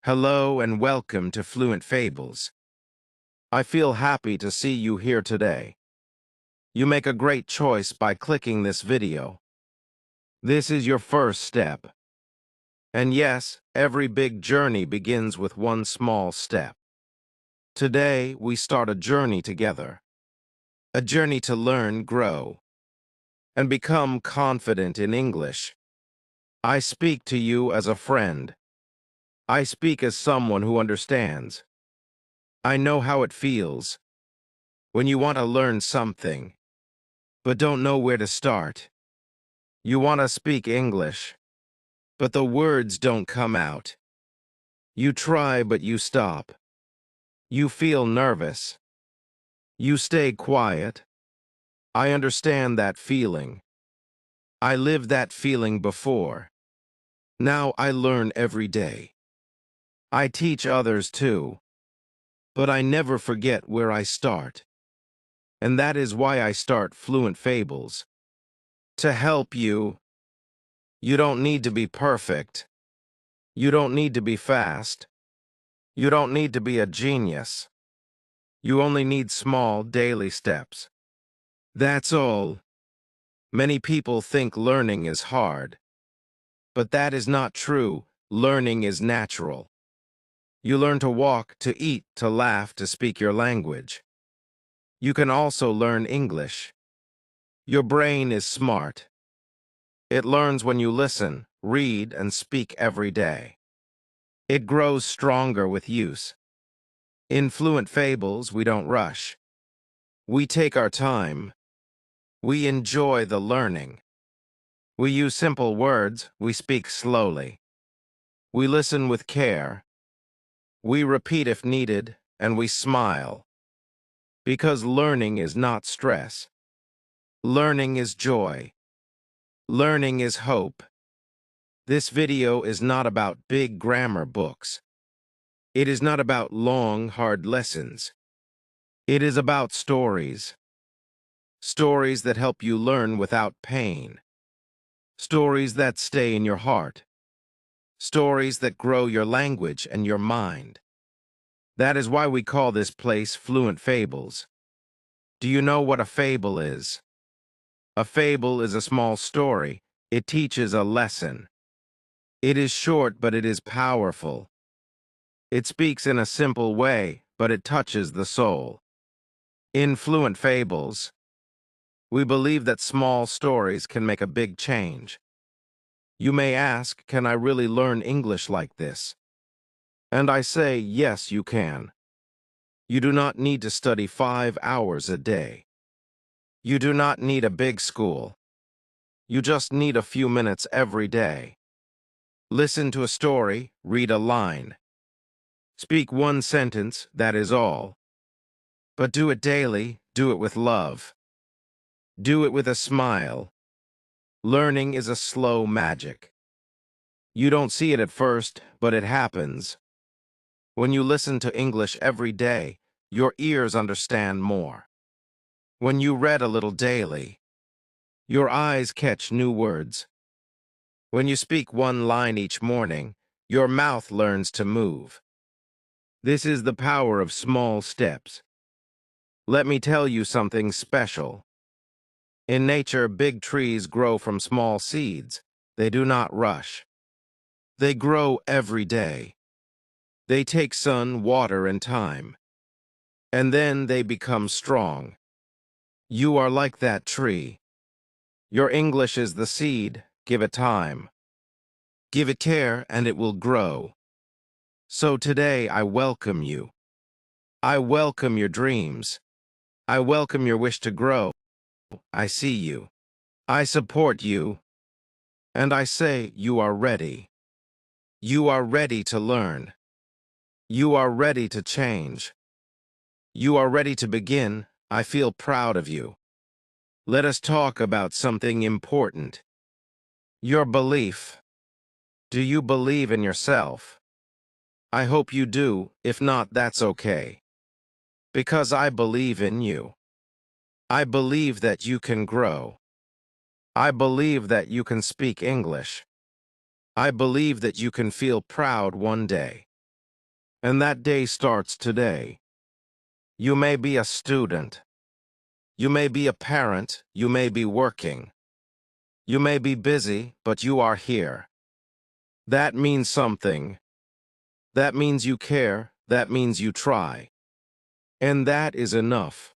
Hello and welcome to Fluent Fables. I feel happy to see you here today. You make a great choice by clicking this video. This is your first step. And yes, every big journey begins with one small step. Today, we start a journey together. A journey to learn, grow, and become confident in English. I speak to you as a friend. I speak as someone who understands. I know how it feels when you want to learn something, but don't know where to start. You want to speak English, but the words don't come out. You try, but you stop. You feel nervous. You stay quiet. I understand that feeling. I lived that feeling before. Now I learn every day. I teach others too, but I never forget where I start. And that is why I start Fluent Fables. To help you. You don't need to be perfect. You don't need to be fast. You don't need to be a genius. You only need small, daily steps. That's all. Many people think learning is hard. But that is not true. Learning is natural. You learn to walk, to eat, to laugh, to speak your language. You can also learn English. Your brain is smart. It learns when you listen, read, and speak every day. It grows stronger with use. In Fluent Fables, we don't rush. We take our time. We enjoy the learning. We use simple words. We speak slowly. We listen with care. We repeat if needed, and we smile. Because learning is not stress. Learning is joy. Learning is hope. This video is not about big grammar books. It is not about long, hard lessons. It is about stories. Stories that help you learn without pain. Stories that stay in your heart. Stories that grow your language and your mind. That is why we call this place Fluent Fables. Do you know what a fable is? A fable is a small story. It teaches a lesson. It is short, but it is powerful. It speaks in a simple way, but it touches the soul. In Fluent Fables, we believe that small stories can make a big change. You may ask, can I really learn English like this? And I say, yes, you can. You do not need to study 5 hours a day. You do not need a big school. You just need a few minutes every day. Listen to a story, read a line. Speak one sentence, that is all. But do it daily, do it with love. Do it with a smile. Learning is a slow magic. You don't see it at first, but it happens. When you listen to English every day, your ears understand more. When you read a little daily, your eyes catch new words. When you speak one line each morning, your mouth learns to move. This is the power of small steps. Let me tell you something special. In nature, big trees grow from small seeds. They do not rush. They grow every day. They take sun, water, and time. And then they become strong. You are like that tree. Your English is the seed. Give it time. Give it care, and it will grow. So today, I welcome you. I welcome your dreams. I welcome your wish to grow. I see you. I support you. And I say you are ready. You are ready to learn. You are ready to change. You are ready to begin. I feel proud of you. Let us talk about something important. Your belief. Do you believe in yourself? I hope you do. If not, that's okay. Because I believe in you. I believe that you can grow. I believe that you can speak English. I believe that you can feel proud one day. And that day starts today. You may be a student. You may be a parent. You may be working. You may be busy, but you are here. That means something. That means you care. That means you try. And that is enough.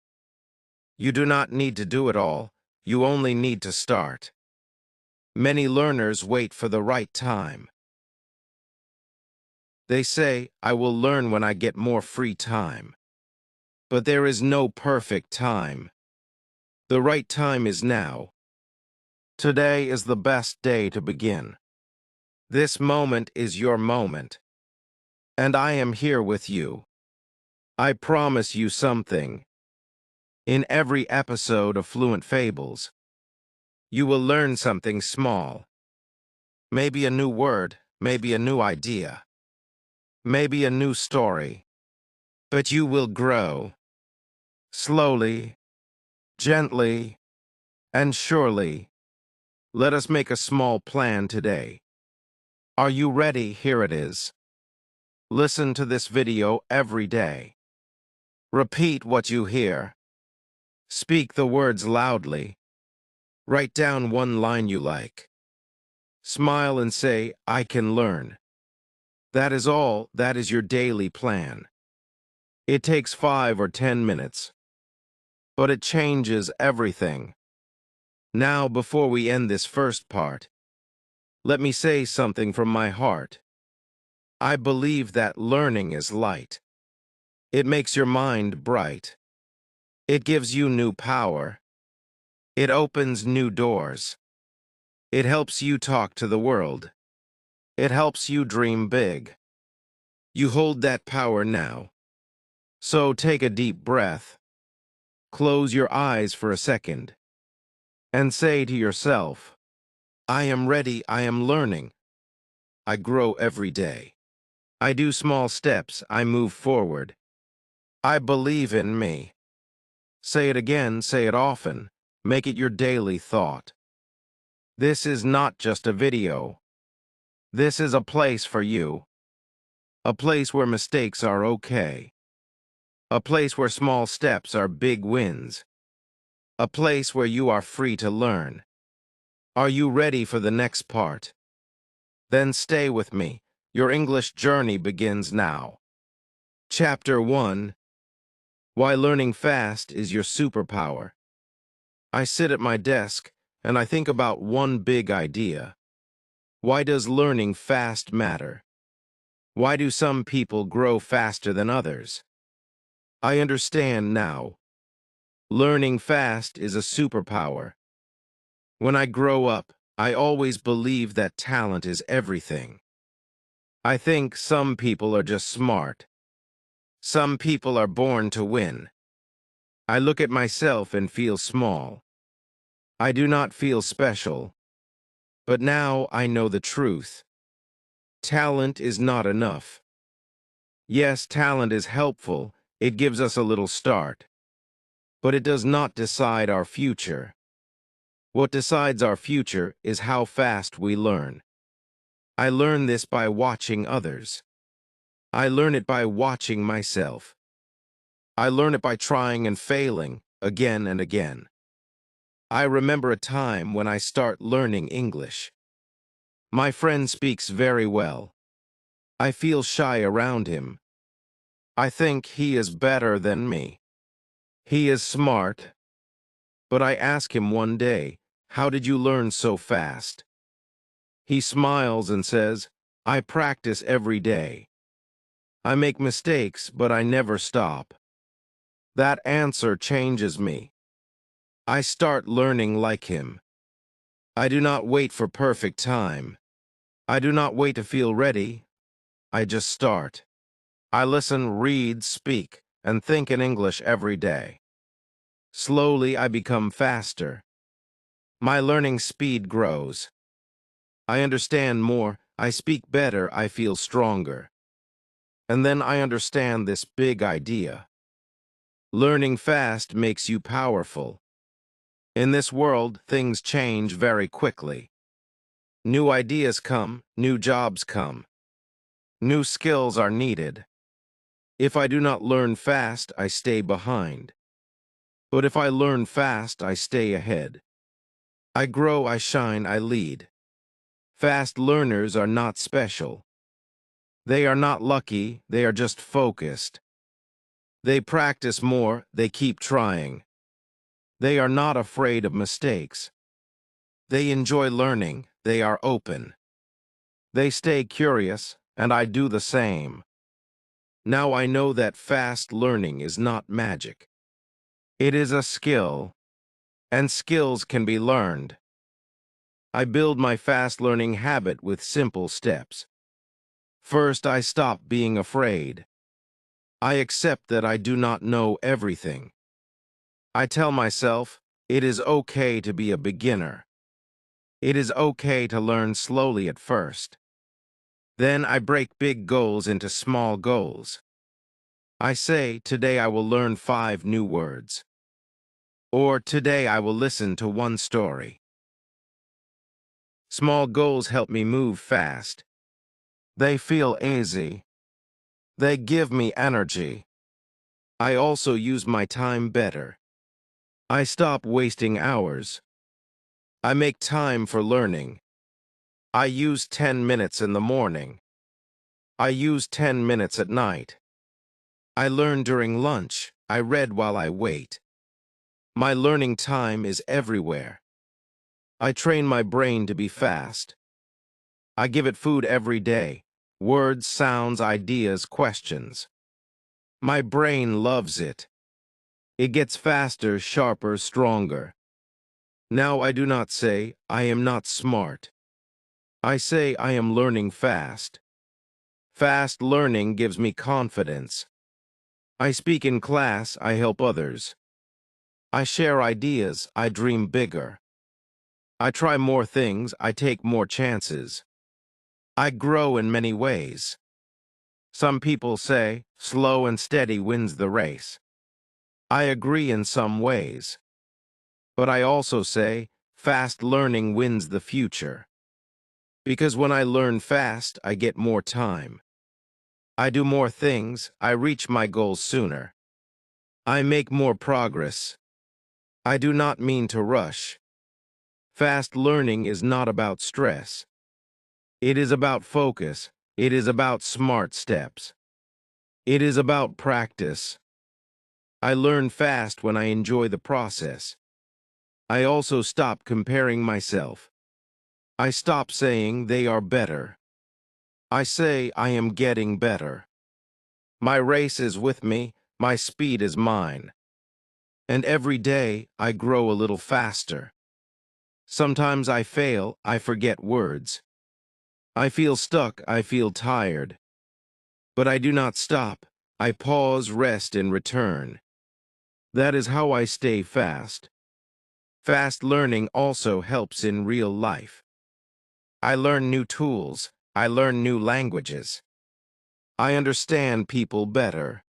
You do not need to do it all. You only need to start. Many learners wait for the right time. They say, I will learn when I get more free time. But there is no perfect time. The right time is now. Today is the best day to begin. This moment is your moment. And I am here with you. I promise you something. In every episode of Fluent Fables, you will learn something small. Maybe a new word, maybe a new idea, maybe a new story. But you will grow. Slowly, gently, and surely. Let us make a small plan today. Are you ready? Here it is. Listen to this video every day. Repeat what you hear. Speak the words loudly. Write down one line you like. Smile and say, I can learn. That is all. That is your daily plan. It takes 5 or 10 minutes. But it changes everything. Now, before we end this first part, let me say something from my heart. I believe that learning is light. It makes your mind bright. It gives you new power. It opens new doors. It helps you talk to the world. It helps you dream big. You hold that power now. So take a deep breath. Close your eyes for a second. And say to yourself, I am ready, I am learning. I grow every day. I do small steps, I move forward. I believe in me. Say it again, say it often. Make it your daily thought. This is not just a video. This is a place for you. A place where mistakes are okay. A place where small steps are big wins. A place where you are free to learn. Are you ready for the next part? Then stay with me. Your English journey begins now. Chapter 1. Why learning fast is your superpower. I sit at my desk and I think about one big idea. Why does learning fast matter? Why do some people grow faster than others? I understand now. Learning fast is a superpower. When I grow up, I always believe that talent is everything. I think some people are just smart. Some people are born to win. I look at myself and feel small. I do not feel special. But now I know the truth. Talent is not enough. Yes, talent is helpful. It gives us a little start. But it does not decide our future. What decides our future is how fast we learn. I learn this by watching others. I learn it by watching myself. I learn it by trying and failing again and again. I remember a time when I start learning English. My friend speaks very well. I feel shy around him. I think he is better than me. He is smart. But I ask him one day, how did you learn so fast? He smiles and says, I practice every day. I make mistakes, but I never stop. That answer changes me. I start learning like him. I do not wait for perfect time. I do not wait to feel ready. I just start. I listen, read, speak, and think in English every day. Slowly, I become faster. My learning speed grows. I understand more, I speak better, I feel stronger. And then I understand this big idea. Learning fast makes you powerful. In this world, things change very quickly. New ideas come, new jobs come. New skills are needed. If I do not learn fast, I stay behind. But if I learn fast, I stay ahead. I grow, I shine, I lead. Fast learners are not special. They are not lucky, they are just focused. They practice more, they keep trying. They are not afraid of mistakes. They enjoy learning, they are open. They stay curious, and I do the same. Now I know that fast learning is not magic. It is a skill, and skills can be learned. I build my fast learning habit with simple steps. First, I stop being afraid. I accept that I do not know everything. I tell myself, it is okay to be a beginner. It is okay to learn slowly at first. Then I break big goals into small goals. I say, today I will learn 5 new words. Or today I will listen to one story. Small goals help me move fast. They feel easy. They give me energy. I also use my time better. I stop wasting hours. I make time for learning. I use 10 minutes in the morning. I use 10 minutes at night. I learn during lunch. I read while I wait. My learning time is everywhere. I train my brain to be fast. I give it food every day. Words, sounds, ideas, questions. My brain loves it. It gets faster, sharper, stronger. Now I do not say, I am not smart. I say I am learning fast. Fast learning gives me confidence. I speak in class, I help others. I share ideas, I dream bigger. I try more things, I take more chances. I grow in many ways. Some people say, slow and steady wins the race. I agree in some ways. But I also say, fast learning wins the future. Because when I learn fast, I get more time. I do more things, I reach my goals sooner. I make more progress. I do not mean to rush. Fast learning is not about stress. It is about focus. It is about smart steps. It is about practice. I learn fast when I enjoy the process. I also stop comparing myself. I stop saying they are better. I say I am getting better. My race is with me, my speed is mine. And every day I grow a little faster. Sometimes I fail, I forget words. I feel stuck, I feel tired. But I do not stop. I pause, rest, and return. That is how I stay fast. Fast learning also helps in real life. I learn new tools. I learn new languages. I understand people better.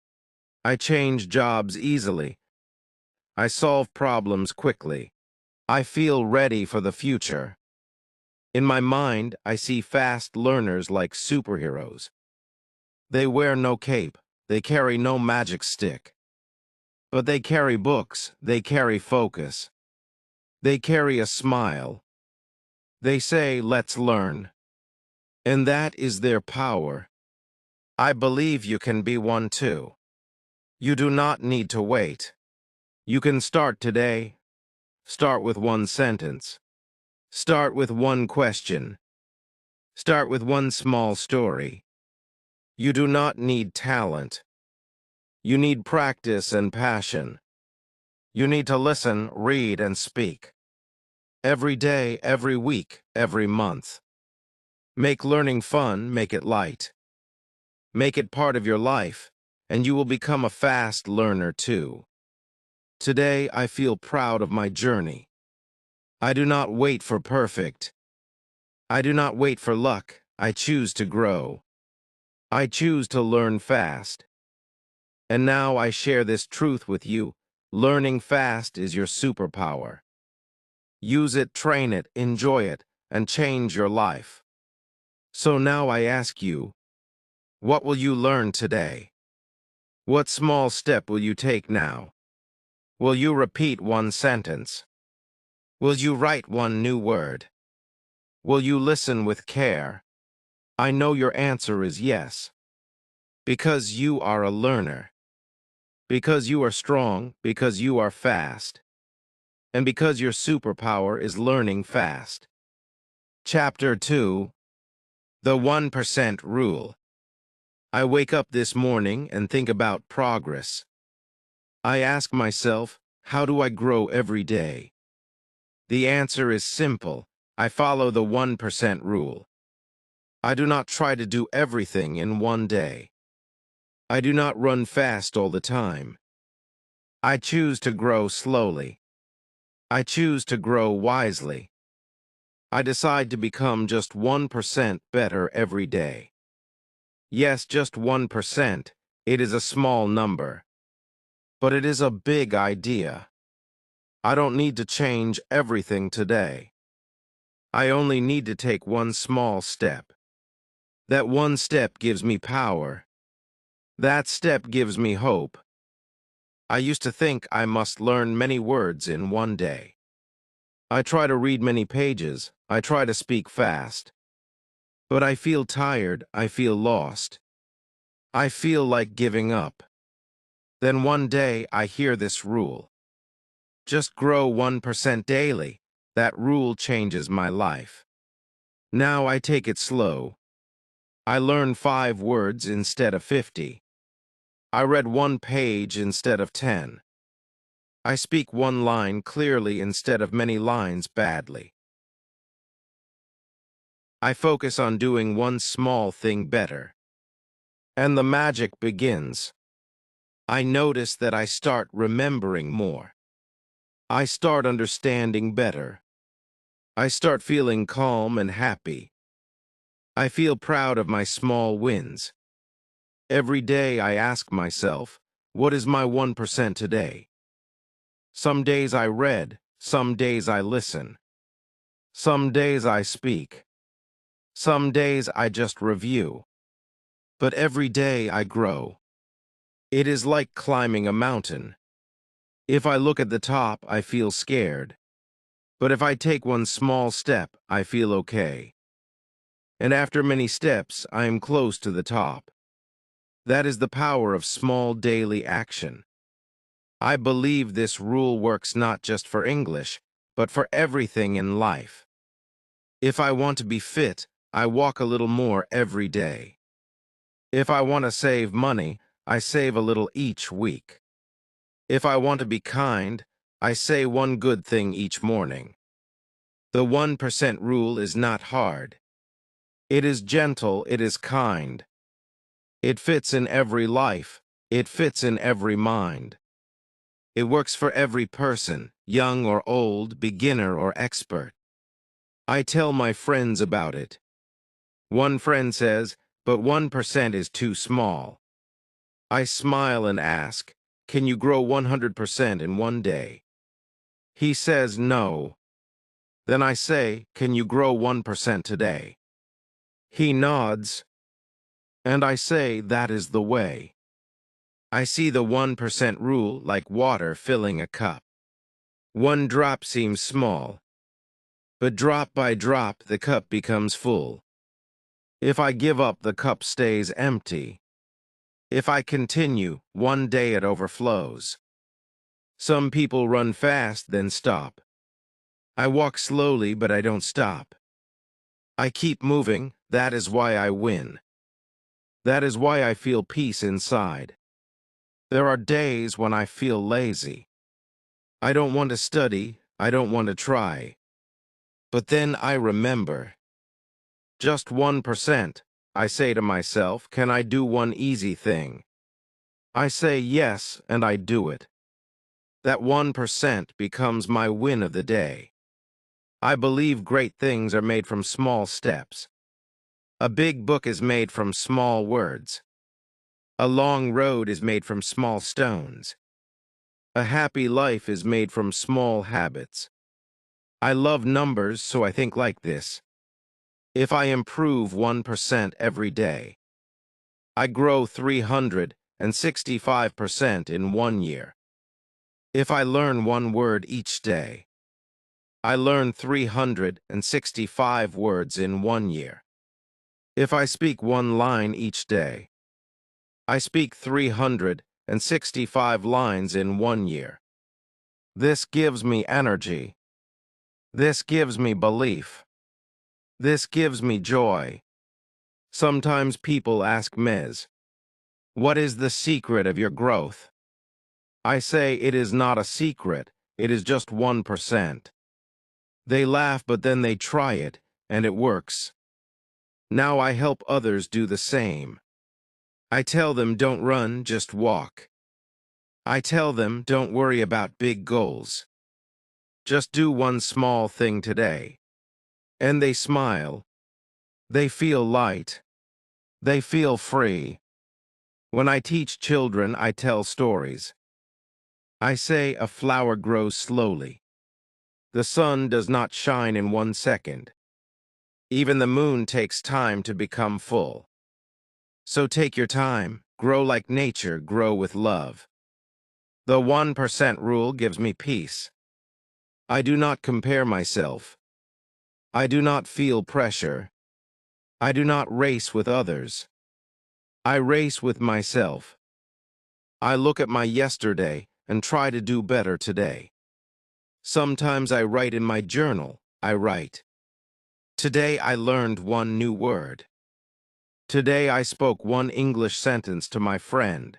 I change jobs easily. I solve problems quickly. I feel ready for the future. In my mind, I see fast learners like superheroes. They wear no cape. They carry no magic stick. But they carry books. They carry focus. They carry a smile. They say, let's learn. And that is their power. I believe you can be one too. You do not need to wait. You can start today. Start with one sentence. Start with one question. Start with one small story. You do not need talent. You need practice and passion. You need to listen, read, and speak. Every day, every week, every month. Make learning fun, make it light. Make it part of your life, and you will become a fast learner too. Today, I feel proud of my journey. I do not wait for perfect. I do not wait for luck. I choose to grow. I choose to learn fast. And now I share this truth with you. Learning fast is your superpower. Use it, train it, enjoy it, and change your life. So now I ask you, what will you learn today? What small step will you take now? Will you repeat one sentence? Will you write one new word? Will you listen with care? I know your answer is yes. Because you are a learner. Because you are strong, because you are fast. And because your superpower is learning fast. Chapter 2. The 1% Rule. I wake up this morning and think about progress. I ask myself, how do I grow every day? The answer is simple. I follow the 1% rule. I do not try to do everything in one day. I do not run fast all the time. I choose to grow slowly. I choose to grow wisely. I decide to become just 1% better every day. Yes, just 1%. It is a small number. But it is a big idea. I don't need to change everything today. I only need to take one small step. That one step gives me power. That step gives me hope. I used to think I must learn many words in one day. I try to read many pages. I try to speak fast. But I feel tired. I feel lost. I feel like giving up. Then one day I hear this rule. Just grow 1% daily. That rule changes my life. Now I take it slow. I learn 5 words instead of 50. I read 1 page instead of 10. I speak 1 line clearly instead of many lines badly. I focus on doing one small thing better. And the magic begins. I notice that I start remembering more. I start understanding better. I start feeling calm and happy. I feel proud of my small wins. Every day I ask myself, what is my 1% today? Some days I read, some days I listen. Some days I speak. Some days I just review. But every day I grow. It is like climbing a mountain. If I look at the top, I feel scared. But if I take one small step, I feel okay. And after many steps, I am close to the top. That is the power of small daily action. I believe this rule works not just for English, but for everything in life. If I want to be fit, I walk a little more every day. If I want to save money, I save a little each week. If I want to be kind, I say one good thing each morning. The 1% rule is not hard. It is gentle, it is kind. It fits in every life. It fits in every mind. It works for every person, young or old, beginner or expert. I tell my friends about it. One friend says, but 1% is too small. I smile and ask, can you grow 100% in one day? He says no. Then I say, can you grow 1% today? He nods, and I say that is the way. I see the 1% rule like water filling a cup. One drop seems small, but drop by drop the cup becomes full. If I give up, the cup stays empty. If I continue, one day it overflows. Some people run fast, then stop. I walk slowly, but I don't stop. I keep moving, that is why I win. That is why I feel peace inside. There are days when I feel lazy. I don't want to study, I don't want to try. But then I remember. Just 1%, I say to myself, can I do one easy thing? I say yes, and I do it. That 1% becomes my win of the day. I believe great things are made from small steps. A big book is made from small words. A long road is made from small stones. A happy life is made from small habits. I love numbers, so I think like this. If I improve 1% every day, I grow 300, 365% in 1 year. If I learn one word each day, I learn 365 words in 1 year. If I speak one line each day, I speak 365 lines in 1 year. This gives me energy. This gives me belief. This gives me joy. Sometimes people ask Ms., what is the secret of your growth? I say it is not a secret, it is just 1%. They laugh, but then they try it, and it works. Now I help others do the same. I tell them don't run, just walk. I tell them don't worry about big goals. Just do one small thing today. And they smile. They feel light. They feel free. When I teach children, I tell stories. I say a flower grows slowly. The sun does not shine in 1 second. Even the moon takes time to become full. So take your time, grow like nature, grow with love. The 1% rule gives me peace. I do not compare myself. I do not feel pressure. I do not race with others. I race with myself. I look at my yesterday and try to do better today. Sometimes I write in my journal. I write, today I learned one new word. Today I spoke one English sentence to my friend.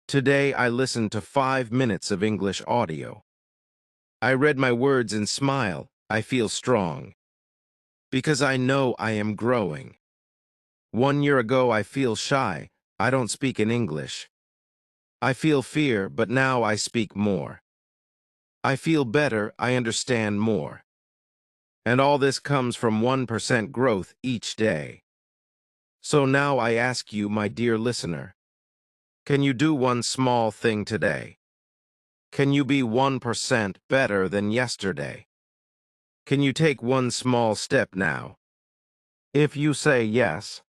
Today I listened to 5 minutes of English audio. I read my words and smile. I feel strong. Because I know I am growing. 1 year ago I feel shy. I don't speak in English. I feel fear, but now I speak more. I feel better. I understand more. And all this comes from 1% growth each day. So now I ask you, my dear listener, can you do one small thing today? Can you be 1% better than yesterday? Can you take one small step now? If you say yes,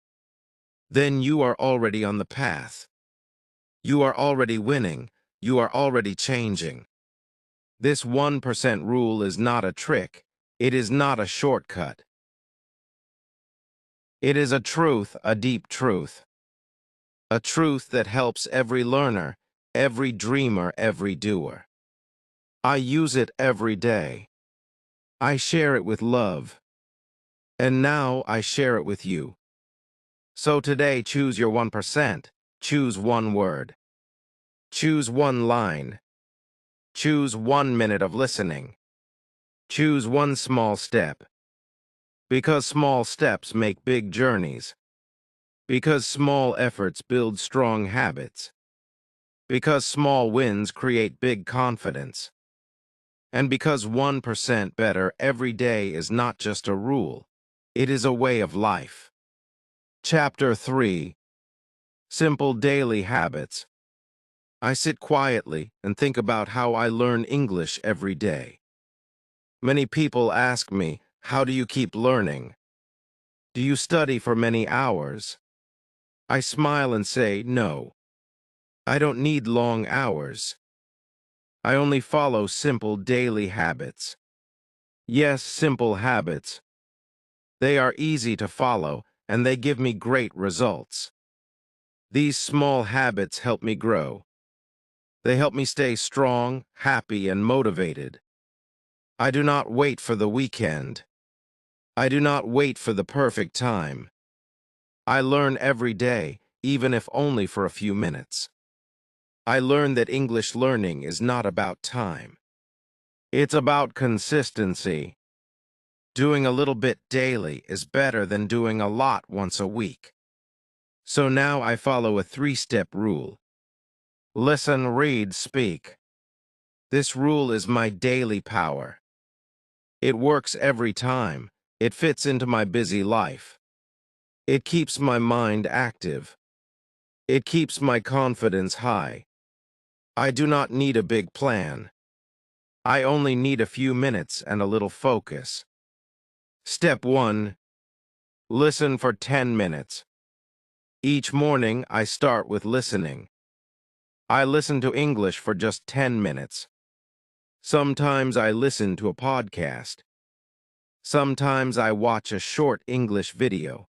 then you are already on the path. You are already winning. You are already changing. This 1% rule is not a trick. It is not a shortcut. It is a truth, a deep truth. A truth that helps every learner, every dreamer, every doer. I use it every day. I share it with love. And now I share it with you. So today choose your 1%. Choose one word. Choose one line. Choose 1 minute of listening. Choose one small step. Because small steps make big journeys. Because small efforts build strong habits. Because small wins create big confidence. And because 1% better every day is not just a rule, it is a way of life. Chapter 3. Simple Daily Habits. I sit quietly and think about how I learn English every day. Many people ask me, how do you keep learning? Do you study for many hours? I smile and say, no. I don't need long hours. I only follow simple daily habits. Yes, simple habits. They are easy to follow, and they give me great results. These small habits help me grow. They help me stay strong, happy, and motivated. I do not wait for the weekend. I do not wait for the perfect time. I learn every day, even if only for a few minutes. I learn that English learning is not about time. It's about consistency. Doing a little bit daily is better than doing a lot once a week. So now I follow a 3-step rule. Listen, read, speak. This rule is my daily power. It works every time. It fits into my busy life. It keeps my mind active. It keeps my confidence high. I do not need a big plan. I only need a few minutes and a little focus. Step 1. Listen for 10 minutes. Each morning, I start with listening. I listen to English for just 10 minutes. Sometimes I listen to a podcast. Sometimes I watch a short English video.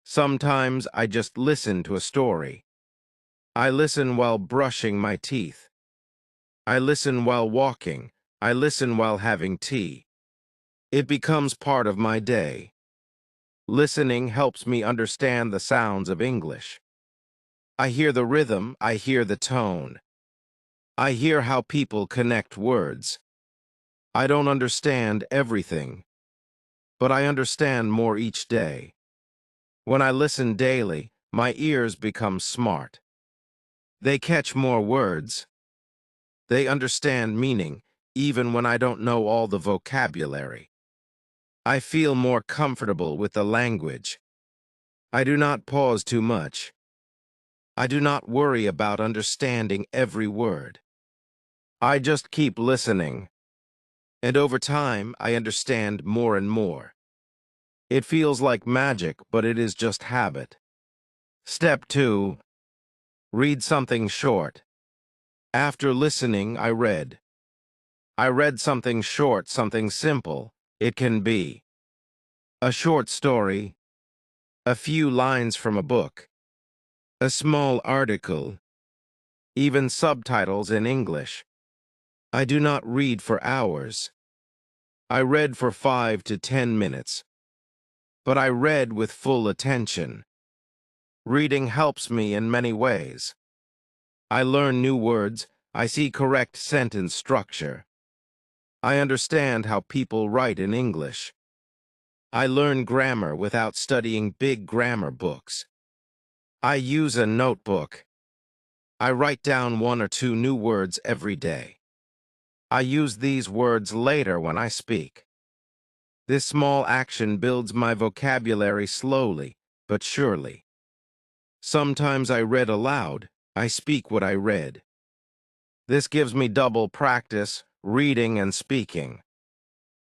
Sometimes I just listen to a story. I listen while brushing my teeth. I listen while walking. I listen while having tea. It becomes part of my day. Listening helps me understand the sounds of English. I hear the rhythm, I hear the tone. I hear how people connect words. I don't understand everything, but I understand more each day. When I listen daily, my ears become smart. They catch more words. They understand meaning, even when I don't know all the vocabulary. I feel more comfortable with the language. I do not pause too much. I do not worry about understanding every word. I just keep listening. And over time, I understand more and more. It feels like magic, but it is just habit. Step 2. Read something short. After listening, I read. I read something short, something simple. It can be a short story, a few lines from a book, a small article, even subtitles in English. I do not read for hours. I read for 5 to 10 minutes. But I read with full attention. Reading helps me in many ways. I learn new words. I see correct sentence structure. I understand how people write in English. I learn grammar without studying big grammar books. I use a notebook. I write down 1 or 2 new words every day. I use these words later when I speak. This small action builds my vocabulary slowly, but surely. Sometimes I read aloud. I speak what I read. This gives me double practice, reading and speaking.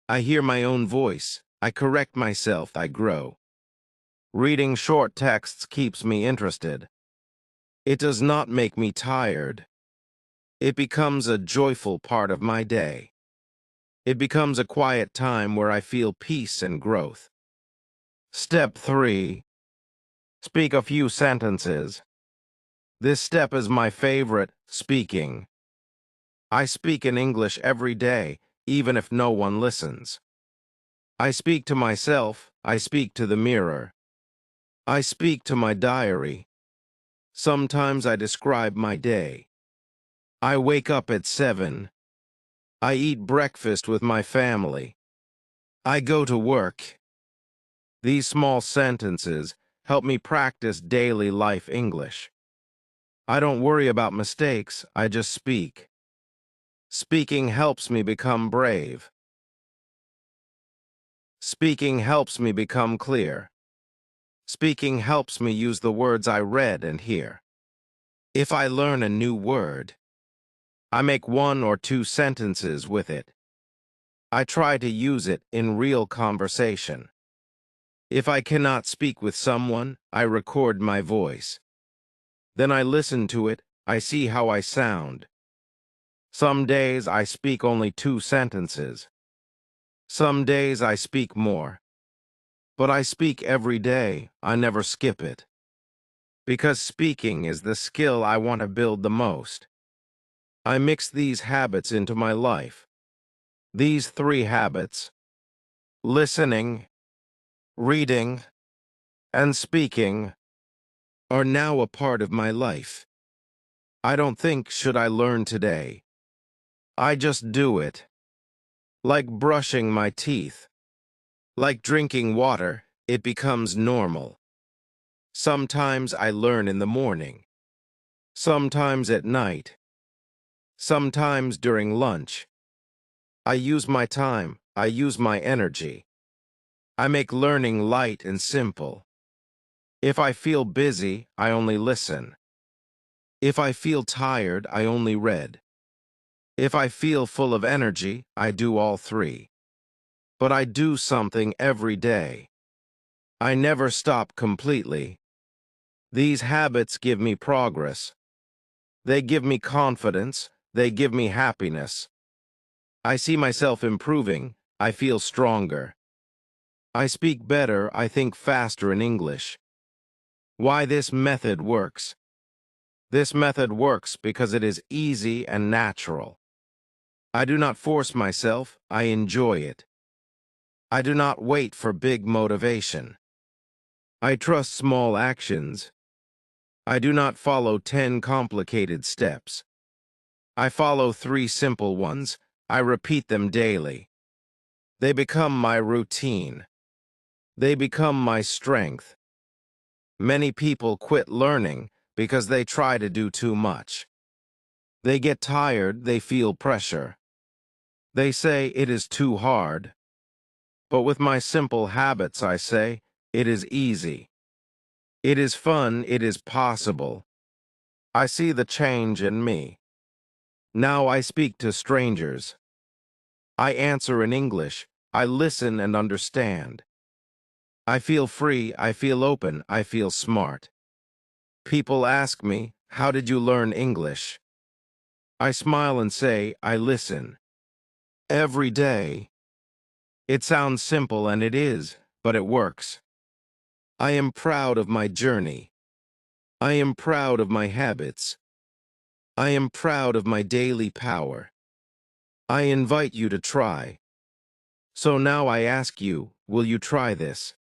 I hear my own voice. I correct myself. I grow. Reading short texts keeps me interested. It does not make me tired. It becomes a joyful part of my day. It becomes a quiet time where I feel peace and growth. Step 3. Speak a few sentences. This step is my favorite, speaking. I speak in English every day, even if no one listens. I speak to myself. I speak to the mirror. I speak to my diary. Sometimes I describe my day. I wake up at 7. I eat breakfast with my family. I go to work. These small sentences help me practice daily life English. I don't worry about mistakes, I just speak. Speaking helps me become brave. Speaking helps me become clear. Speaking helps me use the words I read and hear. If I learn a new word, I make 1 or 2 sentences with it. I try to use it in real conversation. If I cannot speak with someone, I record my voice. Then I listen to it. I see how I sound. Some days I speak only 2 sentences. Some days I speak more. But I speak every day. I never skip it. Because speaking is the skill I want to build the most. I mix these habits into my life. These 3 habits, listening, reading, and speaking, are now a part of my life. I don't think, should I learn today? I just do it. Like brushing my teeth. Like drinking water, it becomes normal. Sometimes I learn in the morning. Sometimes at night. Sometimes during lunch. I use my time. I use my energy. I make learning light and simple. If I feel busy, I only listen. If I feel tired, I only read. If I feel full of energy, I do all 3. But I do something every day. I never stop completely. These habits give me progress. They give me confidence. They give me happiness. I see myself improving. I feel stronger. I speak better. I think faster in English. Why this method works? This method works because it is easy and natural. I do not force myself. I enjoy it. I do not wait for big motivation. I trust small actions. I do not follow 10 complicated steps. I follow 3 simple ones. I repeat them daily. They become my routine. They become my strength. Many people quit learning because they try to do too much. They get tired, they feel pressure. They say it is too hard. But with my simple habits, I say, it is easy. It is fun, it is possible. I see the change in me. Now I speak to strangers. I answer in English. I listen and understand. I feel free, I feel open, I feel smart. People ask me, how did you learn English? I smile and say, I listen. Every day. It sounds simple and it is, but it works. I am proud of my journey. I am proud of my habits. I am proud of my daily power. I invite you to try. So now I ask you, will you try this?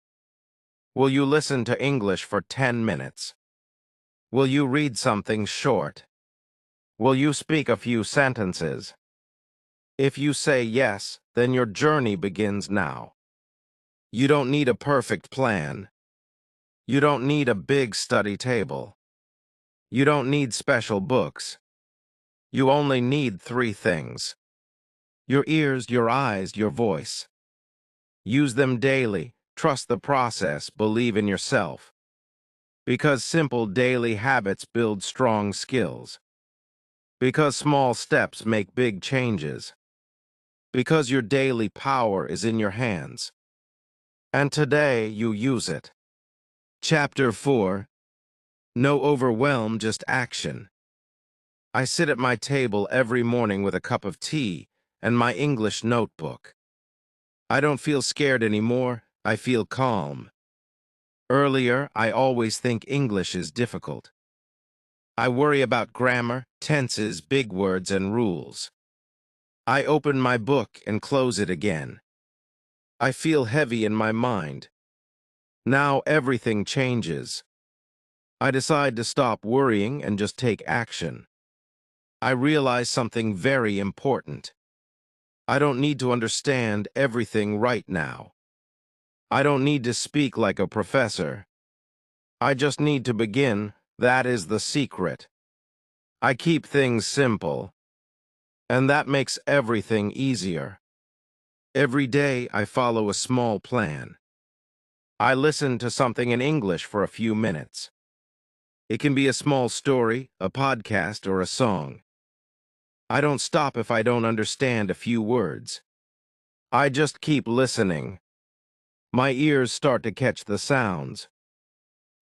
Will you listen to English for 10 minutes? Will you read something short? Will you speak a few sentences? If you say yes, then your journey begins now. You don't need a perfect plan. You don't need a big study table. You don't need special books. You only need 3 things. Your ears, your eyes, your voice. Use them daily. Trust the process. Believe in yourself. Because simple daily habits build strong skills. Because small steps make big changes. Because your daily power is in your hands. And today you use it. Chapter 4. No overwhelm, just action. I sit at my table every morning with a cup of tea and my English notebook. I don't feel scared anymore. I feel calm. Earlier, I always think English is difficult. I worry about grammar, tenses, big words, and rules. I open my book and close it again. I feel heavy in my mind. Now everything changes. I decide to stop worrying and just take action. I realize something very important. I don't need to understand everything right now. I don't need to speak like a professor. I just need to begin. That is the secret. I keep things simple, and that makes everything easier. Every day I follow a small plan. I listen to something in English for a few minutes. It can be a small story, a podcast, or a song. I don't stop if I don't understand a few words. I just keep listening. My ears start to catch the sounds.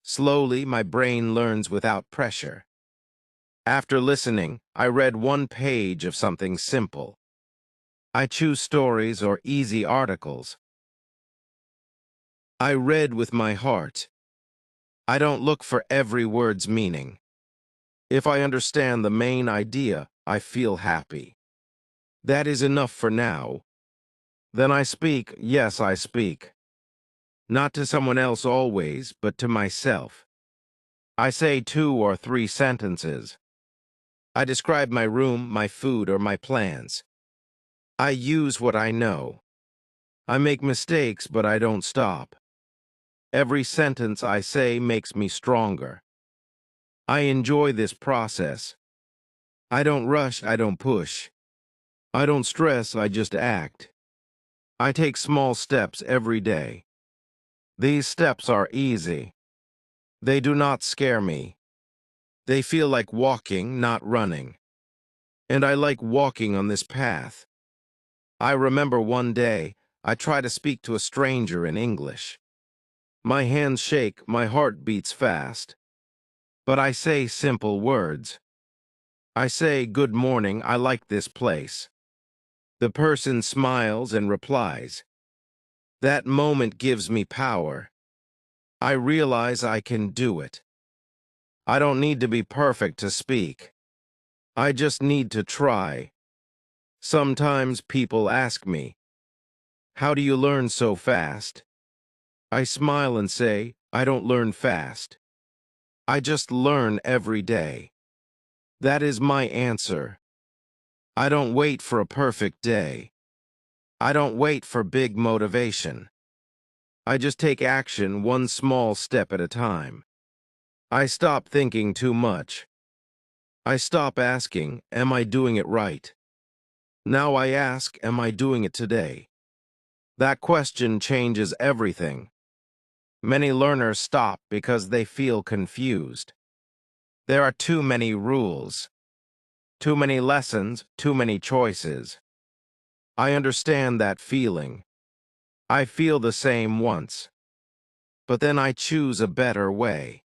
Slowly, my brain learns without pressure. After listening, I read 1 page of something simple. I choose stories or easy articles. I read with my heart. I don't look for every word's meaning. If I understand the main idea, I feel happy. That is enough for now. Then I speak, yes, I speak. Not to someone else always, but to myself. I say 2 or 3 sentences. I describe my room, my food, or my plans. I use what I know. I make mistakes, but I don't stop. Every sentence I say makes me stronger. I enjoy this process. I don't rush, I don't push. I don't stress, I just act. I take small steps every day. These steps are easy. They do not scare me. They feel like walking, not running. And I like walking on this path. I remember one day, I tried to speak to a stranger in English. My hands shake, my heart beats fast. But I say simple words. I say, "Good morning, I like this place." The person smiles and replies. That moment gives me power. I realize I can do it. I don't need to be perfect to speak. I just need to try. Sometimes people ask me, "How do you learn so fast?" I smile and say, "I don't learn fast. I just learn every day." That is my answer. I don't wait for a perfect day. I don't wait for big motivation. I just take action one small step at a time. I stop thinking too much. I stop asking, "Am I doing it right?" Now I ask, "Am I doing it today?" That question changes everything. Many learners stop because they feel confused. There are too many rules, too many lessons, too many choices. I understand that feeling. I feel the same once. But then I choose a better way.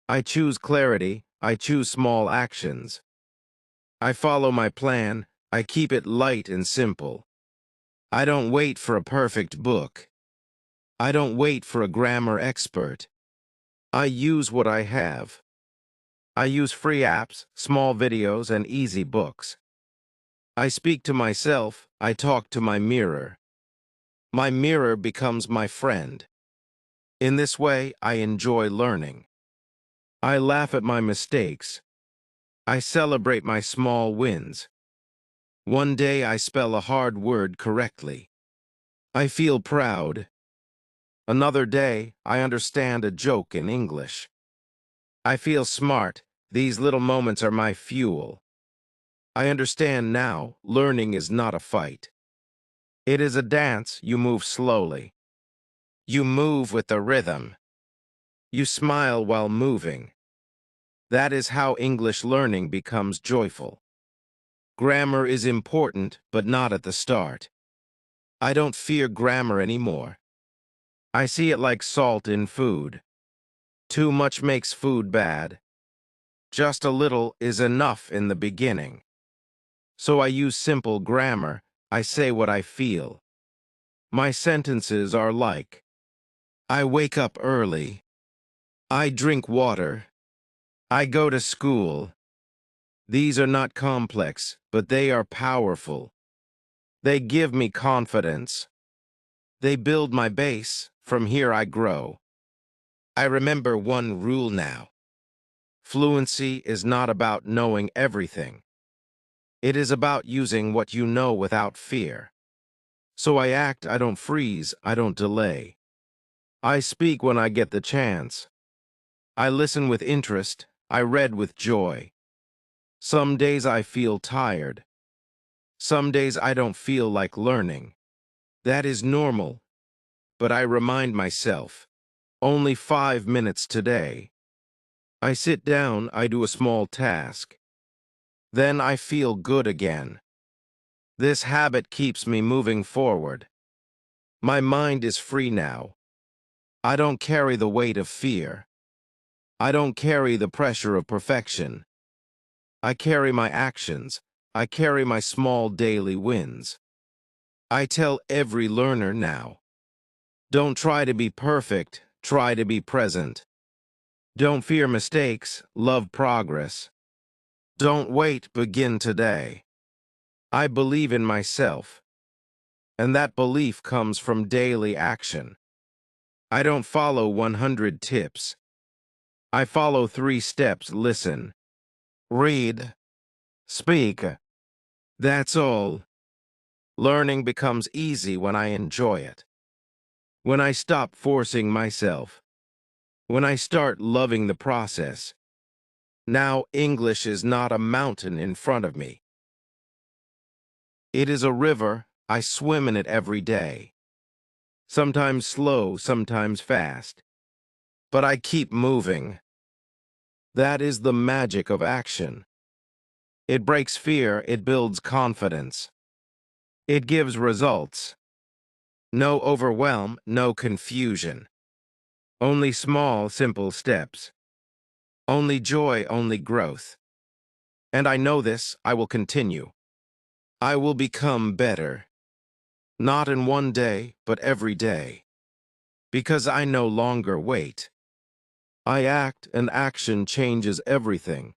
I choose clarity. I choose small actions. I follow my plan. I keep it light and simple. I don't wait for a perfect book. I don't wait for a grammar expert. I use what I have. I use free apps, small videos, and easy books. I speak to myself. I talk to my mirror. My mirror becomes my friend. In this way, I enjoy learning. I laugh at my mistakes. I celebrate my small wins. One day I spell a hard word correctly. I feel proud. Another day, I understand a joke in English. I feel smart. These little moments are my fuel. I understand now, learning is not a fight. It is a dance. You move slowly. You move with the rhythm. You smile while moving. That is how English learning becomes joyful. Grammar is important, but not at the start. I don't fear grammar anymore. I see it like salt in food. Too much makes food bad. Just a little is enough in the beginning. So I use simple grammar. I say what I feel. My sentences are like, I wake up early. I drink water. I go to school. These are not complex, but they are powerful. They give me confidence. They build my base. From here I grow. I remember one rule now. Fluency is not about knowing everything. It is about using what you know without fear. So I act, I don't freeze, I don't delay. I speak when I get the chance. I listen with interest, I read with joy. Some days I feel tired. Some days I don't feel like learning. That is normal, but I remind myself, only 5 minutes today. I sit down, I do a small task. Then I feel good again. This habit keeps me moving forward. My mind is free now. I don't carry the weight of fear. I don't carry the pressure of perfection. I carry my actions. I carry my small daily wins. I tell every learner now, don't try to be perfect, try to be present. Don't fear mistakes, love progress. Don't wait, begin today. I believe in myself, and that belief comes from daily action. I don't follow 100 tips. I follow 3 steps: listen, read, speak. That's all. Learning becomes easy when I enjoy it. When I stop forcing myself. When I start loving the process. Now English is not a mountain in front of me. It is a river. I swim in it every day. Sometimes slow, sometimes fast. But I keep moving. That is the magic of action. It breaks fear, it builds confidence. It gives results. No overwhelm, no confusion. Only small, simple steps. Only joy, only growth. And I know this, I will continue. I will become better. Not in one day, but every day. Because I no longer wait. I act, and action changes everything.